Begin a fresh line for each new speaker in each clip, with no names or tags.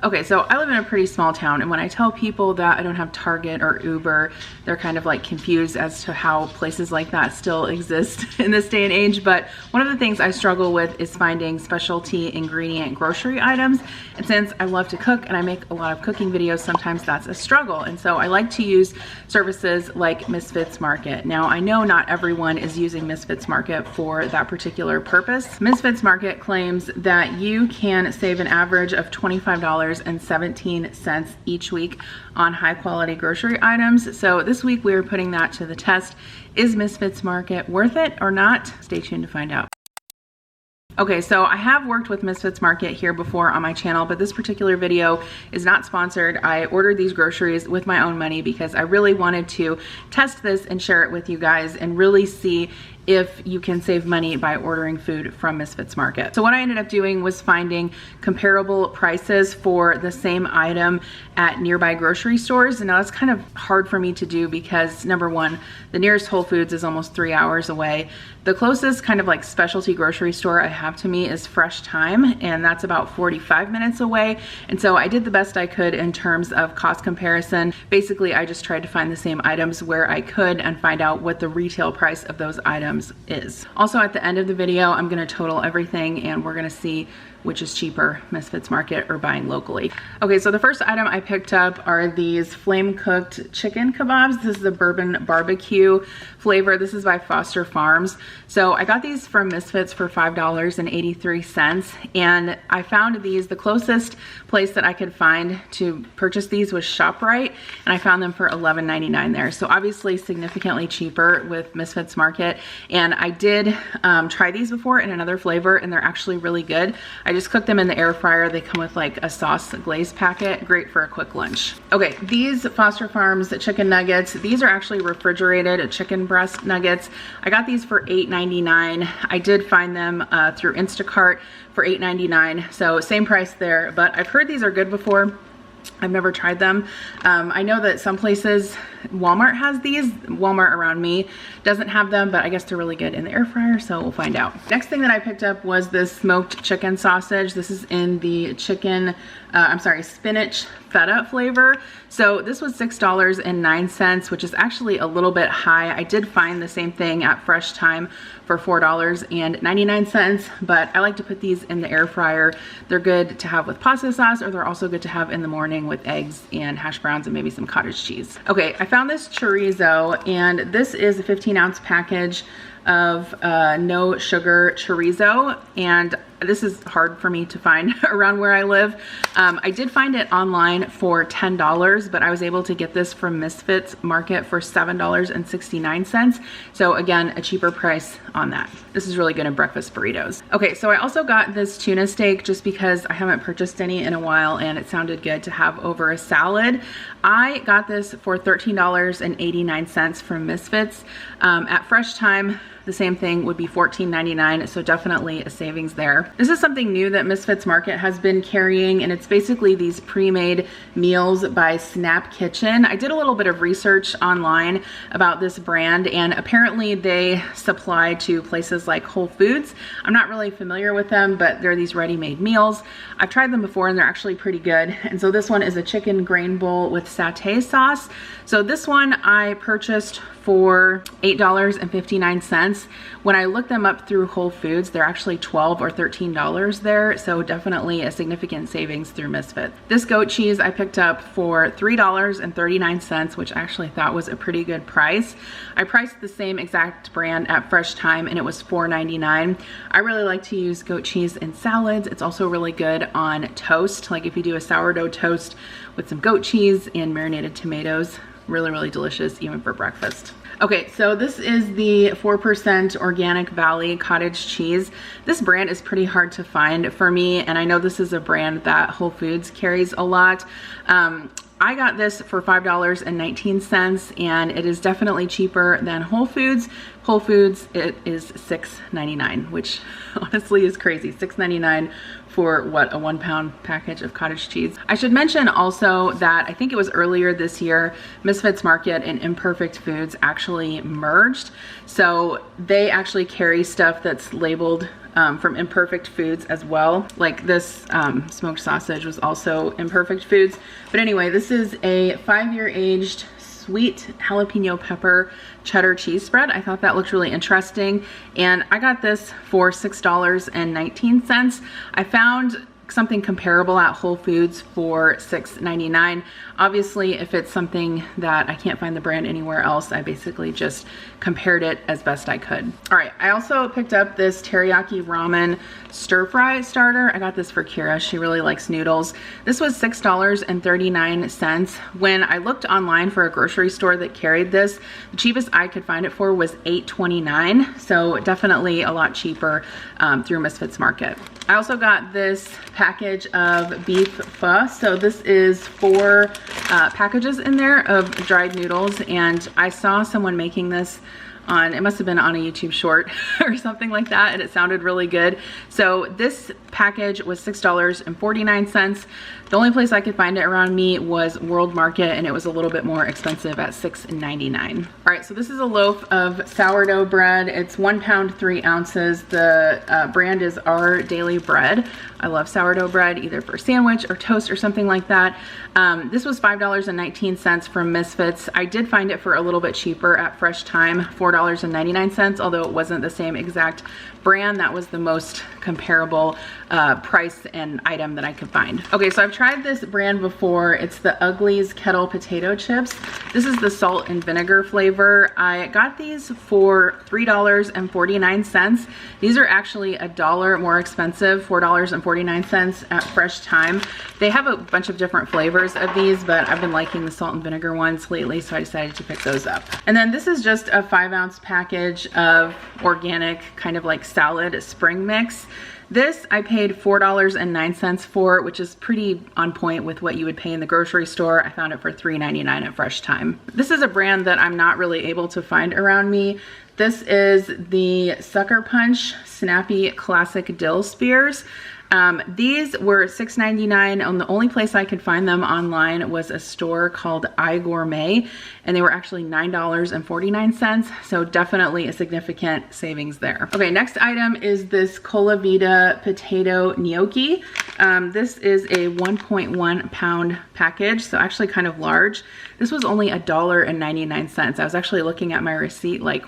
Okay, so I live in a pretty small town, and when I tell people that I don't have Target or Uber, they're kind of like confused as to how places like that still exist in this day and age. But one of the things I struggle with is finding specialty ingredient grocery items. And since I love to cook and I make a lot of cooking videos, sometimes that's a struggle. And so I like to use services like Misfits Market. Now, I know not everyone is using Misfits Market for that particular purpose. Misfits Market claims that you can save an average of $25.17 each week on high quality grocery items. So this week we are putting that to the test. Is Misfits Market worth it or not? Stay tuned to find out. Okay, so I have worked with Misfits Market here before on my channel, but this particular video is not sponsored. I ordered these groceries with my own money because I really wanted to test this and share it with you guys and really see if you can save money by ordering food from Misfits Market. So what I ended up doing was finding comparable prices for the same item at nearby grocery stores. And now that's kind of hard for me to do because number one, the nearest Whole Foods is almost 3 hours away. The closest kind of like specialty grocery store I have to me is Fresh Thyme, and that's about 45 minutes away. And so I did the best I could in terms of cost comparison. Basically, I just tried to find the same items where I could and find out what the retail price of those items is. Also, at the end of the video, I'm going to total everything and we're going to see which is cheaper, Misfits Market or buying locally. Okay, so the first item I picked up are these flame cooked chicken kebabs. This is the bourbon barbecue flavor. This is by Foster Farms. So I got these from Misfits for $5.83, and I found these, the closest place that I could find to purchase these was ShopRite, and I found them for $11.99 there. So obviously significantly cheaper with Misfits Market. And I did try these before in another flavor, and they're actually really good. I just cooked them in the air fryer. They come with like a sauce glaze packet, great for a quick lunch. Okay, these Foster Farms chicken nuggets, these are actually refrigerated chicken breast nuggets. I got these for $8.99. I did find them through Instacart for $8.99, so same price there, but I've heard these are good before. I've never tried them. I know that some places, Walmart has these. Walmart around me doesn't have them, but I guess they're really good in the air fryer, so we'll find out. Next thing that I picked up was this smoked chicken sausage. This is in the spinach feta flavor. So this was $6.09, which is actually a little bit high. I did find the same thing at Fresh Thyme for $4.99, but I like to put these in the air fryer. They're good to have with pasta sauce, or they're also good to have in the morning with eggs and hash browns and maybe some cottage cheese. Okay, I found this chorizo, and this is a 15-ounce package of no sugar chorizo, and this is hard for me to find around where I live. I did find it online for $10, but I was able to get this from Misfits Market for $7.69. So again, a cheaper price on that. This is really good in breakfast burritos. Okay, so I also got this tuna steak just because I haven't purchased any in a while and it sounded good to have over a salad. I got this for $13.89 from Misfits. At Fresh Thyme, the same thing would be $14.99, so definitely a savings there. This is something new that Misfits Market has been carrying, and it's basically these pre-made meals by Snap Kitchen. I did a little bit of research online about this brand, and apparently they supply to places like Whole Foods. I'm not really familiar with them, but they're these ready-made meals. I've tried them before and they're actually pretty good. And so this one is a chicken grain bowl with satay sauce. So this one I purchased for $8.59. When I looked them up through Whole Foods, they're actually $12 or $13 there, so definitely a significant savings through Misfit. This goat cheese I picked up for $3.39, which I actually thought was a pretty good price. I priced the same exact brand at Fresh Thyme and it was $4.99. I really like to use goat cheese in salads. It's also really good on toast, like if you do a sourdough toast with some goat cheese and marinated tomatoes. Really, really delicious even for breakfast. Okay, so this is the 4% Organic Valley cottage cheese. This brand is pretty hard to find for me, and I know this is a brand that Whole Foods carries a lot. I got this for $5.19, and it is definitely cheaper than Whole Foods. Whole Foods, it is $6.99, which honestly is crazy. $6.99 for what, a 1 pound package of cottage cheese. I should mention also that I think it was earlier this year, Misfits Market and Imperfect Foods actually merged. So they actually carry stuff that's labeled from Imperfect Foods as well. Like this smoked sausage was also Imperfect Foods. But anyway, this is a 5-year aged sweet jalapeno pepper cheddar cheese spread. I thought that looked really interesting, and I got this for $6.19. I found something comparable at Whole Foods for $6.99. Obviously, if it's something that I can't find the brand anywhere else, I basically just compared it as best I could. All right, I also picked up this teriyaki ramen stir fry starter. I got this for Kira. She really likes noodles. This was $6.39. When I looked online for a grocery store that carried this, the cheapest I could find it for was $8.29. So definitely a lot cheaper through Misfits Market. I also got this package of beef pho. So this is 4 packages in there of dried noodles, and I saw someone making this on, it must have been on a YouTube short or something like that, and it sounded really good. So this package was $6.49. The only place I could find it around me was World Market, and it was a little bit more expensive at $6.99. All right, so this is a loaf of sourdough bread. It's 1 pound, 3 ounces. The brand is Our Daily Bread. I love sourdough bread, either for sandwich or toast or something like that. This was $5.19 from Misfits. I did find it for a little bit cheaper at Fresh Thyme, $4.99, although it wasn't the same exact brand. That was the most comparable price and item that I could find. Okay, so I've tried this brand before. It's the Uglies Kettle Potato Chips. This is the salt and vinegar flavor. I got these for $3.49. These are actually $1 more expensive, $4.49 at Fresh Thyme. They have a bunch of different flavors of these, but I've been liking the salt and vinegar ones lately, so I decided to pick those up. And then this is just a 5-ounce package of organic, kind of like salad spring mix. This I paid $4.09 for, which is pretty on point with what you would pay in the grocery store. I found it for $3.99 at Fresh Thyme. This is a brand that I'm not really able to find around me. This is the Sucker Punch Snappy Classic Dill Spears. These were $6.99, and the only place I could find them online was a store called iGourmet, and they were actually $9.49, so definitely a significant savings there. Okay, next item is this Cola Vita potato gnocchi. This is a 1.1 pound package, so actually kind of large. This was only $1.99. I was actually looking at my receipt like,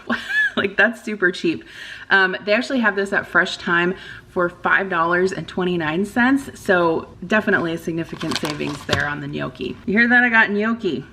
like that's super cheap. They actually have this at Fresh Thyme for $5.29, so definitely a significant savings there on the gnocchi. You hear that? I got gnocchi.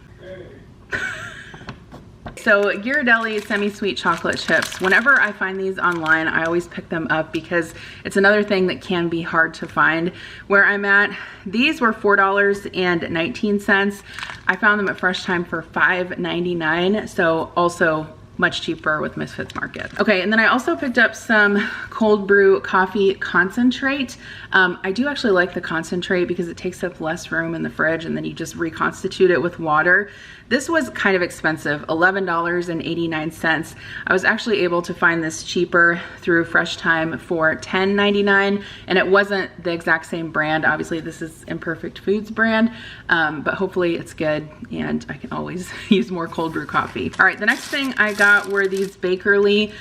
So Ghirardelli semi-sweet chocolate chips. Whenever I find these online, I always pick them up because it's another thing that can be hard to find where I'm at. These were $4.19. I found them at Fresh Thyme for $5.99, so also much cheaper with Misfits Market. Okay, and then I also picked up some cold brew coffee concentrate. I do actually like the concentrate because it takes up less room in the fridge, and then you just reconstitute it with water. This was kind of expensive, $11.89. I was actually able to find this cheaper through Fresh Thyme for $10.99, and it wasn't the exact same brand. Obviously, this is Imperfect Foods brand, but hopefully it's good, and I can always use more cold brew coffee. All right, the next thing I got were these Bakerly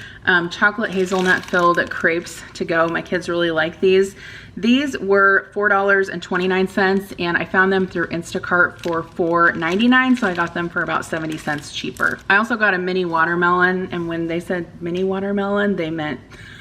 chocolate hazelnut filled crepes to go. My kids really like these. These were $4.29, and I found them through Instacart for $4.99, so I got them for about 70 cents cheaper. I also got a mini watermelon, and when they said mini watermelon, they meant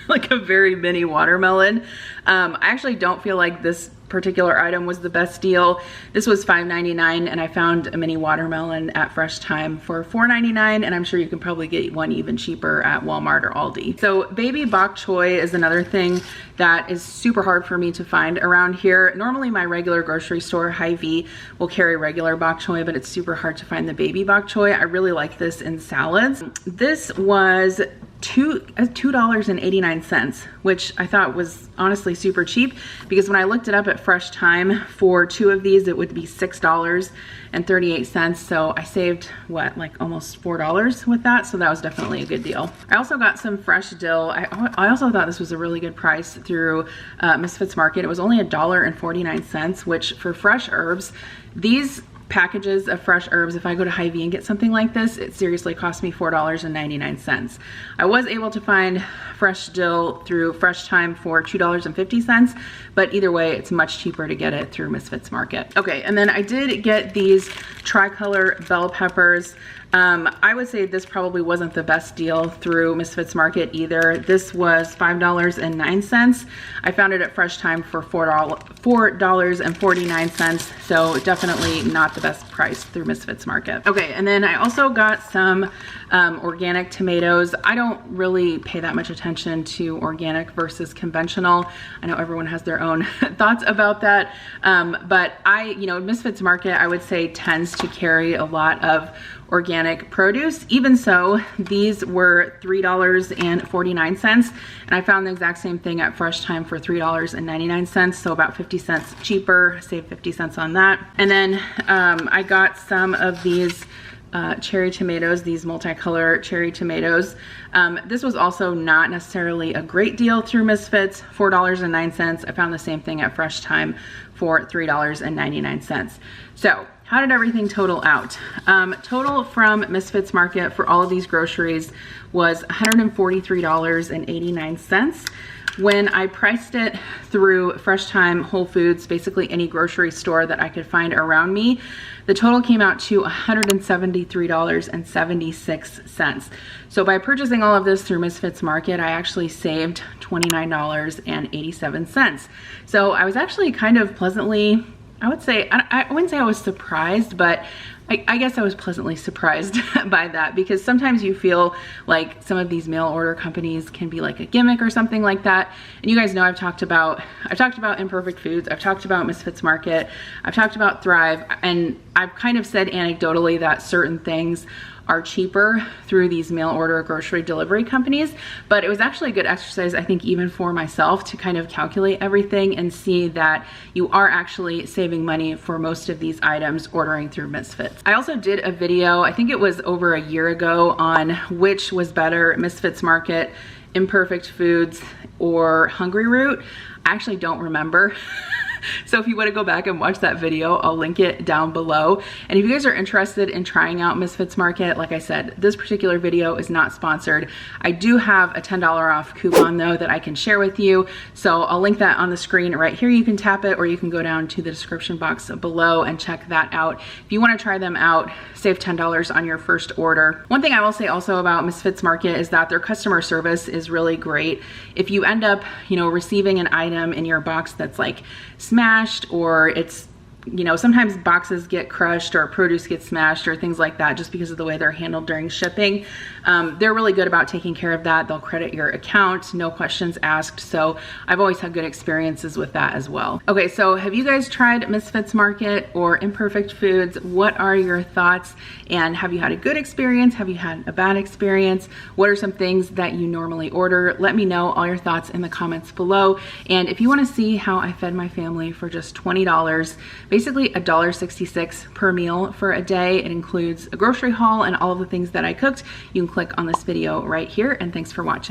like a very mini watermelon. I actually don't feel like this particular item was the best deal. This was $5.99, and I found a mini watermelon at Fresh Thyme for $4.99, and I'm sure you can probably get one even cheaper at Walmart or Aldi. So baby bok choy is another thing that is super hard for me to find around here. Normally my regular grocery store, Hy-Vee, will carry regular bok choy, but it's super hard to find the baby bok choy. I really like this in salads. This was $2.89, which I thought was honestly super cheap, because when I looked it up at Fresh Thyme, for 2 of these it would be $6.38. So I saved what, like almost $4 with that. So that was definitely a good deal. I also got some fresh dill. I also thought this was a really good price through Misfits Market. It was only $1.49, which for fresh herbs, these packages of fresh herbs, if I go to Hy-Vee and get something like this, it seriously cost me $4.99. I was able to find fresh dill through Fresh Thyme for $2.50, but either way, it's much cheaper to get it through Misfits Market. Okay, and then I did get these tricolor bell peppers. I would say this probably wasn't the best deal through Misfits Market either. This was $5.09. I found it at Fresh Thyme for $4.49, so definitely not the best price through Misfits Market. Okay, and then I also got some organic tomatoes. I don't really pay that much attention to organic versus conventional. I know everyone has their own thoughts about that, but Misfits Market, I would say, tends to carry a lot of organic produce. Even so, these were $3.49, and I found the exact same thing at Fresh Thyme for $3.99, so about 50 cents cheaper, saved 50 cents on that. And then I got some of these cherry tomatoes, these multicolor cherry tomatoes. This was also not necessarily a great deal through Misfits, $4.09. I found the same thing at Fresh Thyme for $3.99. So how did everything total out? Total from Misfits Market for all of these groceries was $143.89. When I priced it through Fresh Thyme, Whole Foods, basically any grocery store that I could find around me, the total came out to $173.76. So by purchasing all of this through Misfits Market, I actually saved $29.87. So I was actually kind of pleasantly, I would say, I wouldn't say I was surprised, but I guess I was pleasantly surprised by that, because sometimes you feel like some of these mail order companies can be like a gimmick or something like that. And you guys know I've talked about Imperfect Foods, I've talked about Misfits Market, I've talked about Thrive, and I've kind of said anecdotally that certain things are cheaper through these mail order grocery delivery companies. But it was actually a good exercise, I think, even for myself, to kind of calculate everything and see that you are actually saving money for most of these items ordering through Misfits. I also did a video, I think it was over a year ago, on which was better, Misfits Market, Imperfect Foods, or Hungry Root. I actually don't remember. So if you want to go back and watch that video, I'll link it down below. And if you guys are interested in trying out Misfits Market, like I said, this particular video is not sponsored. I do have a $10 off coupon though that I can share with you. So I'll link that on the screen right here. You can tap it, or you can go down to the description box below and check that out. If you want to try them out, save $10 on your first order. One thing I will say also about Misfits Market is that their customer service is really great. If you end up, receiving an item in your box that's like smashed, or it's, sometimes boxes get crushed or produce gets smashed or things like that just because of the way they're handled during shipping. They're really good about taking care of that. They'll credit your account, no questions asked. So I've always had good experiences with that as well. Okay, so have you guys tried Misfits Market or Imperfect Foods? What are your thoughts? And have you had a good experience? Have you had a bad experience? What are some things that you normally order? Let me know all your thoughts in the comments below. And if you want to see how I fed my family for just $20, basically $1.66 per meal for a day, it includes a grocery haul and all of the things that I cooked, you can click on this video right here, and thanks for watching.